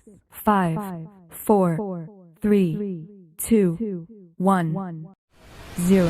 5, 4, 3, 2, 1, 0.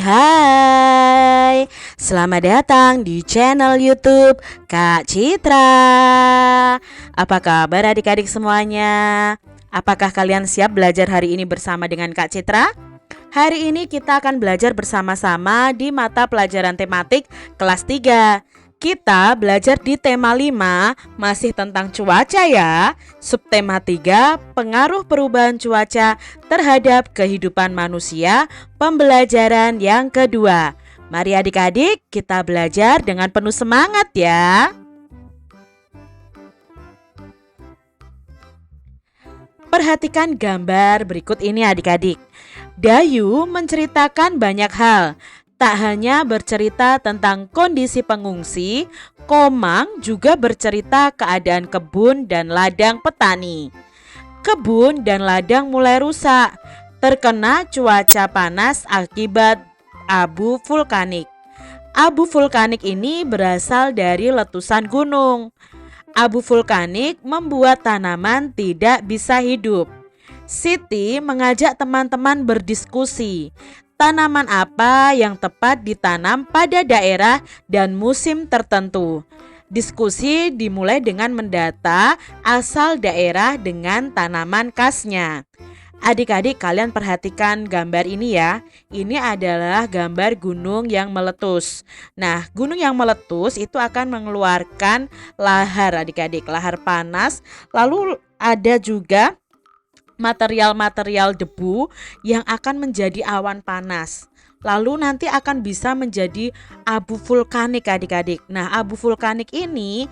Hai. Selamat datang di channel YouTube Kak Citra. Apa kabar adik-adik semuanya? Apakah kalian siap belajar hari ini bersama dengan Kak Citra? Hari ini kita akan belajar bersama-sama di mata pelajaran tematik kelas 3. Kita belajar di tema 5, masih tentang cuaca ya. Subtema 3, pengaruh perubahan cuaca terhadap kehidupan manusia, pembelajaran yang kedua. Mari adik-adik kita belajar dengan penuh semangat ya. Perhatikan gambar berikut ini adik-adik. Dayu menceritakan banyak hal. Tak hanya bercerita tentang kondisi pengungsi, Komang juga bercerita keadaan kebun dan ladang petani. Kebun dan ladang mulai rusak, terkena cuaca panas akibat abu vulkanik. Abu vulkanik ini berasal dari letusan gunung. Abu vulkanik membuat tanaman tidak bisa hidup. Siti mengajak teman-teman berdiskusi. Tanaman apa yang tepat ditanam pada daerah dan musim tertentu. Diskusi dimulai dengan mendata asal daerah dengan tanaman khasnya. Adik-adik kalian perhatikan gambar ini ya. Ini adalah gambar gunung yang meletus. Nah, gunung yang meletus itu akan mengeluarkan lahar adik-adik, lahar panas. Lalu ada juga material-material debu yang akan menjadi awan panas. Lalu nanti akan bisa menjadi abu vulkanik adik-adik. Nah, abu vulkanik ini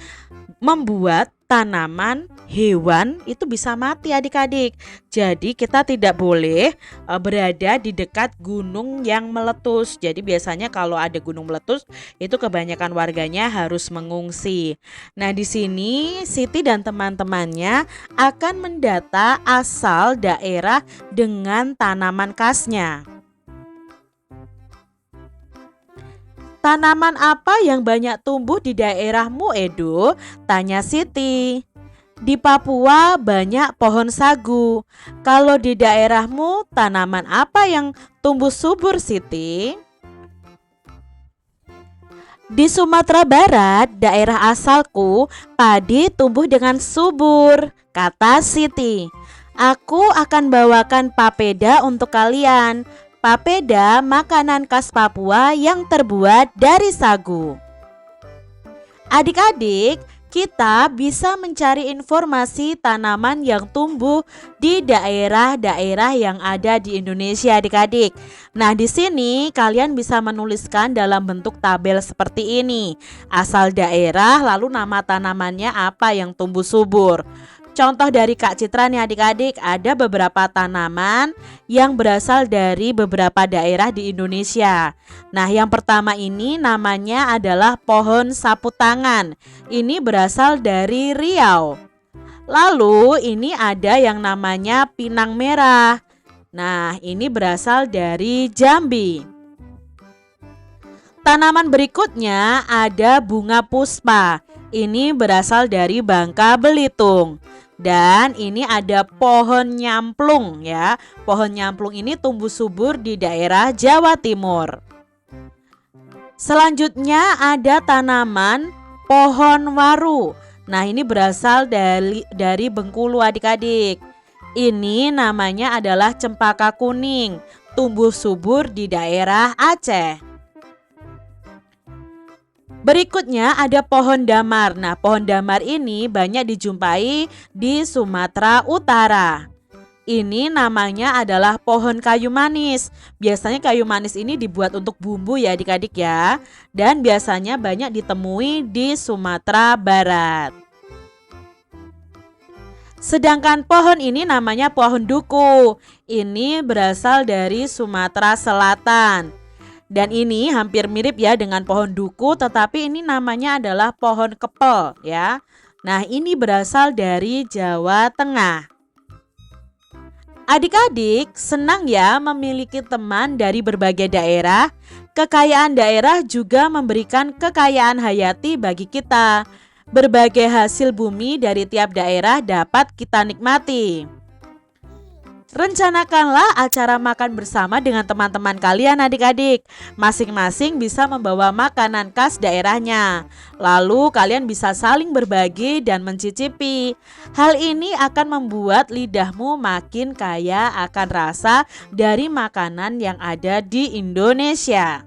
membuat tanaman, hewan itu bisa mati adik-adik. Jadi kita tidak boleh berada di dekat gunung yang meletus. Jadi biasanya kalau ada gunung meletus itu kebanyakan warganya harus mengungsi. Nah, di sini Siti dan teman-temannya akan mendata asal daerah dengan tanaman khasnya. Tanaman apa yang banyak tumbuh di daerahmu, Edo? Tanya Siti. Di Papua banyak pohon sagu. Kalau di daerahmu tanaman apa yang tumbuh subur, Siti? Di Sumatera Barat, daerah asalku, padi tumbuh dengan subur, kata Siti. Aku akan bawakan papeda untuk kalian. Papeda makanan khas Papua yang terbuat dari sagu. Adik-adik, kita bisa mencari informasi tanaman yang tumbuh di daerah-daerah yang ada di Indonesia adik-adik. Nah, di sini kalian bisa menuliskan dalam bentuk tabel seperti ini. Asal daerah, lalu nama tanamannya apa yang tumbuh subur. Contoh dari Kak Citra nih adik-adik, ada beberapa tanaman yang berasal dari beberapa daerah di Indonesia. Nah, yang pertama ini namanya adalah pohon sapu tangan. Ini berasal dari Riau. Lalu ini ada yang namanya pinang merah. Nah, ini berasal dari Jambi. Tanaman berikutnya ada bunga puspa. Ini berasal dari Bangka Belitung. Dan ini ada pohon nyamplung ya. Pohon nyamplung ini tumbuh subur di daerah Jawa Timur. Selanjutnya ada tanaman pohon waru. Nah, ini berasal dari Bengkulu adik-adik. Ini namanya adalah cempaka kuning, tumbuh subur di daerah Aceh. Berikutnya ada pohon damar. Nah, pohon damar ini banyak dijumpai di Sumatera Utara. Ini namanya adalah pohon kayu manis. Biasanya kayu manis ini dibuat untuk bumbu ya adik-adik ya. Dan biasanya banyak ditemui di Sumatera Barat. Sedangkan pohon ini namanya pohon duku. Ini berasal dari Sumatera Selatan. Dan ini hampir mirip ya dengan pohon duku, tetapi ini namanya adalah pohon kepel ya. Nah, ini berasal dari Jawa Tengah. Adik-adik senang ya memiliki teman dari berbagai daerah. Kekayaan daerah juga memberikan kekayaan hayati bagi kita. Berbagai hasil bumi dari tiap daerah dapat kita nikmati. Rencanakanlah acara makan bersama dengan teman-teman kalian adik-adik. Masing-masing bisa membawa makanan khas daerahnya. Lalu kalian bisa saling berbagi dan mencicipi. Hal ini akan membuat lidahmu makin kaya akan rasa dari makanan yang ada di Indonesia.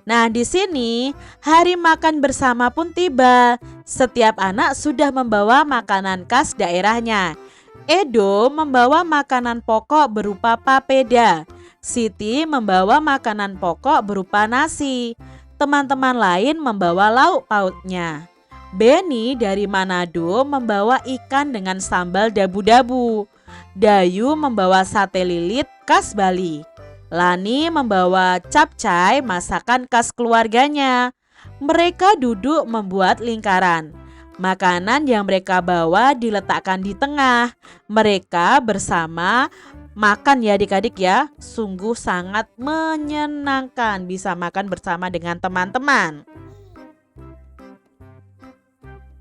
Nah, di sini hari makan bersama pun tiba. Setiap anak sudah membawa makanan khas daerahnya. Edo membawa makanan pokok berupa papeda. Siti membawa makanan pokok berupa nasi. Teman-teman lain membawa lauk pautnya. Beni dari Manado membawa ikan dengan sambal dabu-dabu. Dayu membawa sate lilit khas Bali. Lani membawa capcay masakan khas keluarganya. Mereka duduk membuat lingkaran. Makanan yang mereka bawa diletakkan di tengah. Mereka bersama makan ya adik-adik ya. Sungguh sangat menyenangkan bisa makan bersama dengan teman-teman.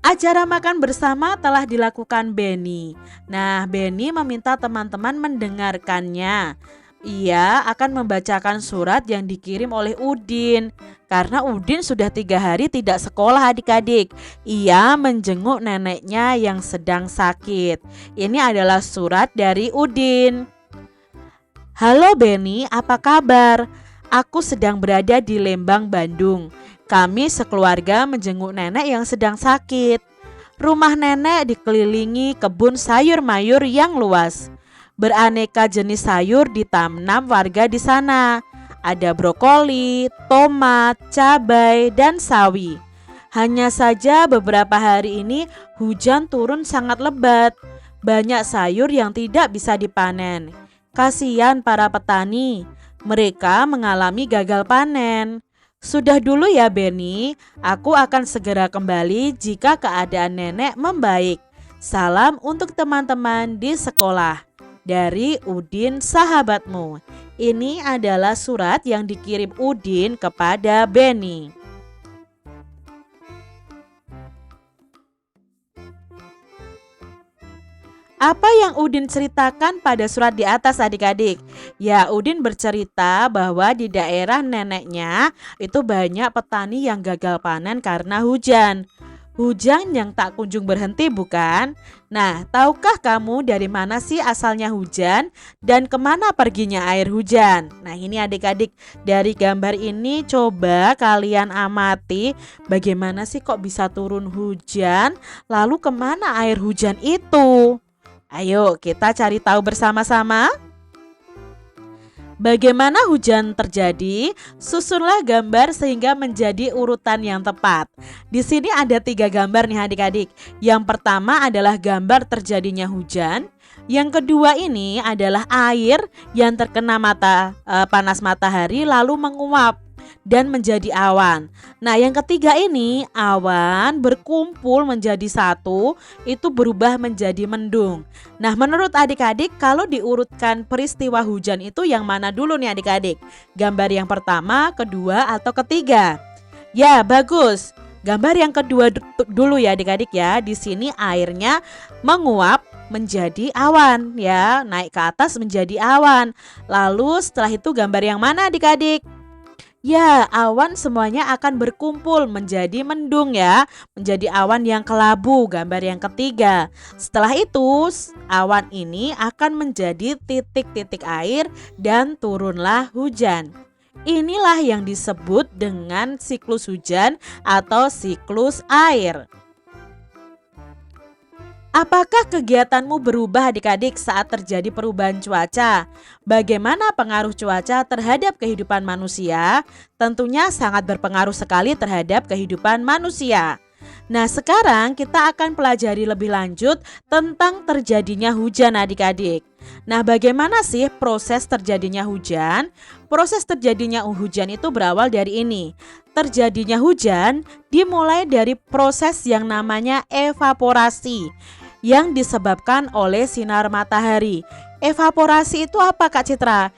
Acara makan bersama telah dilakukan Beni. Nah, Beni meminta teman-teman mendengarkannya. Ia akan membacakan surat yang dikirim oleh Udin. Karena Udin sudah 3 hari tidak sekolah adik-adik. Ia menjenguk neneknya yang sedang sakit. Ini adalah surat dari Udin. Halo Beni, apa kabar? Aku sedang berada di Lembang, Bandung. Kami sekeluarga menjenguk nenek yang sedang sakit. Rumah nenek dikelilingi kebun sayur mayur yang luas. Beraneka jenis sayur ditanam warga di sana. Ada brokoli, tomat, cabai, dan sawi. Hanya saja beberapa hari ini hujan turun sangat lebat. Banyak sayur yang tidak bisa dipanen. Kasihan para petani, mereka mengalami gagal panen. Sudah dulu ya Beni, aku akan segera kembali jika keadaan nenek membaik. Salam untuk teman-teman di sekolah. Dari Udin sahabatmu. Ini adalah surat yang dikirim Udin kepada Beni. Apa yang Udin ceritakan pada surat di atas adik-adik? Ya, Udin bercerita bahwa di daerah neneknya itu banyak petani yang gagal panen karena hujan. Hujan yang tak kunjung berhenti bukan? Nah, tahukah kamu dari mana sih asalnya hujan dan kemana perginya air hujan? Nah ini adik-adik, dari gambar ini coba kalian amati bagaimana sih kok bisa turun hujan, lalu kemana air hujan itu? Ayo kita cari tahu bersama-sama. Bagaimana hujan terjadi? Susunlah gambar sehingga menjadi urutan yang tepat. Di sini ada 3 gambar nih adik-adik. Yang pertama adalah gambar terjadinya hujan. Yang kedua ini adalah air yang terkena panas matahari lalu menguap dan menjadi awan. Nah yang ketiga ini awan berkumpul menjadi satu, itu berubah menjadi mendung. Nah menurut adik-adik kalau diurutkan peristiwa hujan itu yang mana dulu nih adik-adik? Gambar yang pertama, kedua atau ketiga? Ya bagus, gambar yang kedua dulu ya adik-adik ya. Di sini airnya menguap menjadi awan ya, naik ke atas menjadi awan. Lalu setelah itu gambar yang mana adik-adik? Ya, awan semuanya akan berkumpul menjadi mendung ya, menjadi awan yang kelabu, gambar yang ketiga. Setelah itu, awan ini akan menjadi titik-titik air dan turunlah hujan. Inilah yang disebut dengan siklus hujan atau siklus air. Apakah kegiatanmu berubah adik-adik saat terjadi perubahan cuaca? Bagaimana pengaruh cuaca terhadap kehidupan manusia? Tentunya sangat berpengaruh sekali terhadap kehidupan manusia. Nah sekarang kita akan pelajari lebih lanjut tentang terjadinya hujan adik-adik. Nah bagaimana sih proses terjadinya hujan? proses terjadinya hujan itu berawal dari ini. Terjadinya hujan dimulai dari proses yang namanya evaporasi yang disebabkan oleh sinar matahari. Evaporasi itu apa Kak Citra?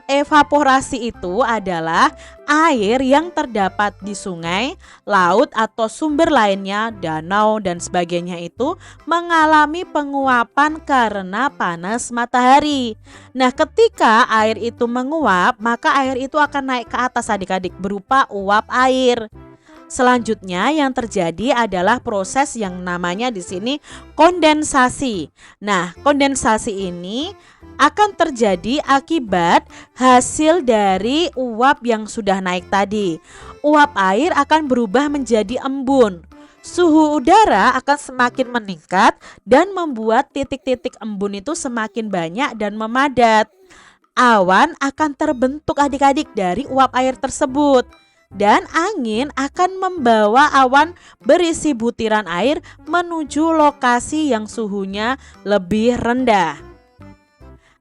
Evaporasi itu adalah air yang terdapat di sungai, laut atau sumber lainnya, danau dan sebagainya itu mengalami penguapan karena panas matahari. Nah, ketika air itu menguap, maka air itu akan naik ke atas adik-adik berupa uap air. Selanjutnya yang terjadi adalah proses yang namanya di sini kondensasi. Nah, kondensasi ini akan terjadi akibat hasil dari uap yang sudah naik tadi. Uap air akan berubah menjadi embun. Suhu udara akan semakin meningkat dan membuat titik-titik embun itu semakin banyak dan memadat. Awan akan terbentuk adik-adik dari uap air tersebut. Dan angin akan membawa awan berisi butiran air menuju lokasi yang suhunya lebih rendah.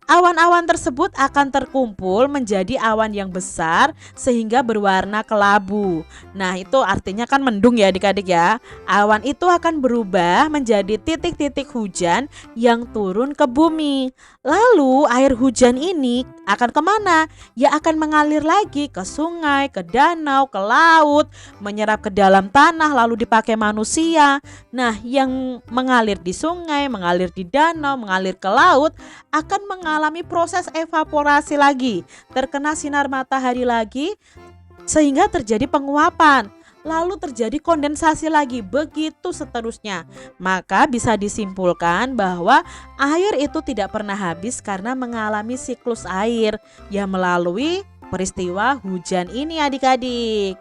Awan-awan tersebut akan terkumpul menjadi awan yang besar sehingga berwarna kelabu. Nah, itu artinya kan mendung ya adik-adik ya. Awan itu akan berubah menjadi titik-titik hujan yang turun ke bumi. Lalu air hujan ini akan kemana? Ya akan mengalir lagi ke sungai, ke danau, ke laut, menyerap ke dalam tanah lalu dipakai manusia. Nah, yang mengalir di sungai, mengalir di danau, mengalir ke laut akan mengalami proses evaporasi lagi, terkena sinar matahari lagi sehingga terjadi penguapan. Lalu terjadi kondensasi lagi, begitu seterusnya. Maka bisa disimpulkan bahwa air itu tidak pernah habis karena mengalami siklus air yang melalui peristiwa hujan ini adik-adik.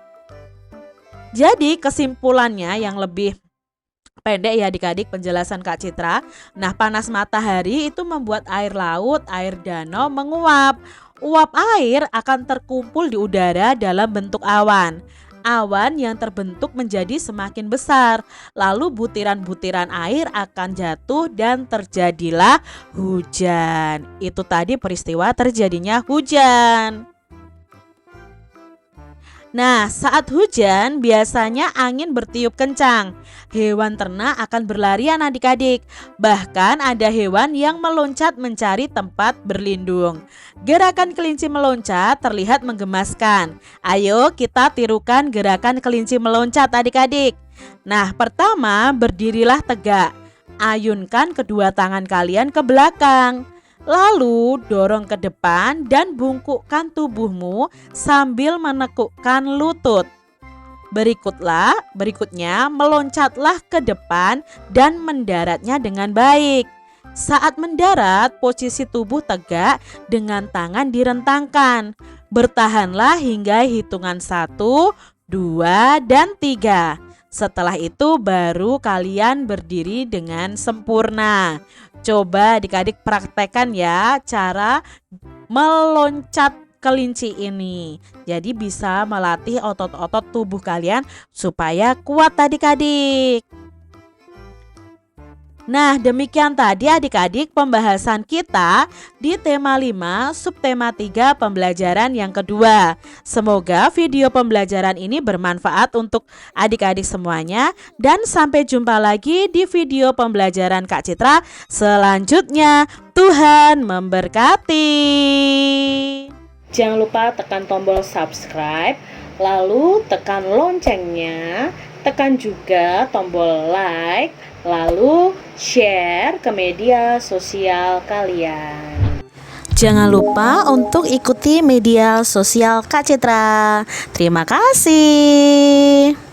Jadi kesimpulannya yang lebih pendek ya adik-adik penjelasan Kak Citra. Nah, panas matahari itu membuat air laut, air danau menguap. Uap air akan terkumpul di udara dalam bentuk awan. Awan yang terbentuk menjadi semakin besar. Lalu butiran-butiran air akan jatuh dan terjadilah hujan. Itu tadi peristiwa terjadinya hujan. Nah, saat hujan biasanya angin bertiup kencang. Hewan ternak akan berlarian adik-adik. Bahkan ada hewan yang meloncat mencari tempat berlindung. Gerakan kelinci meloncat terlihat menggemaskan. Ayo kita tirukan gerakan kelinci meloncat adik-adik. Nah, pertama berdirilah tegak. Ayunkan kedua tangan kalian ke belakang. Lalu dorong ke depan dan bungkukkan tubuhmu sambil menekukkan lutut. Berikutnya meloncatlah ke depan dan mendaratnya dengan baik. Saat mendarat, posisi tubuh tegak dengan tangan direntangkan. Bertahanlah hingga hitungan 1, 2, dan 3. Setelah itu baru kalian berdiri dengan sempurna. Coba adik-adik praktekkan ya cara meloncat kelinci ini. Jadi bisa melatih otot-otot tubuh kalian supaya kuat adik-adik. Nah, demikian tadi adik-adik pembahasan kita di tema 5 subtema 3 pembelajaran yang kedua. Semoga video pembelajaran ini bermanfaat untuk adik-adik semuanya dan sampai jumpa lagi di video pembelajaran Kak Citra selanjutnya. Tuhan memberkati. Jangan lupa tekan tombol subscribe, lalu tekan loncengnya, tekan juga tombol like, lalu share ke media sosial kalian. Jangan lupa untuk ikuti media sosial Kak Citra. Terima kasih.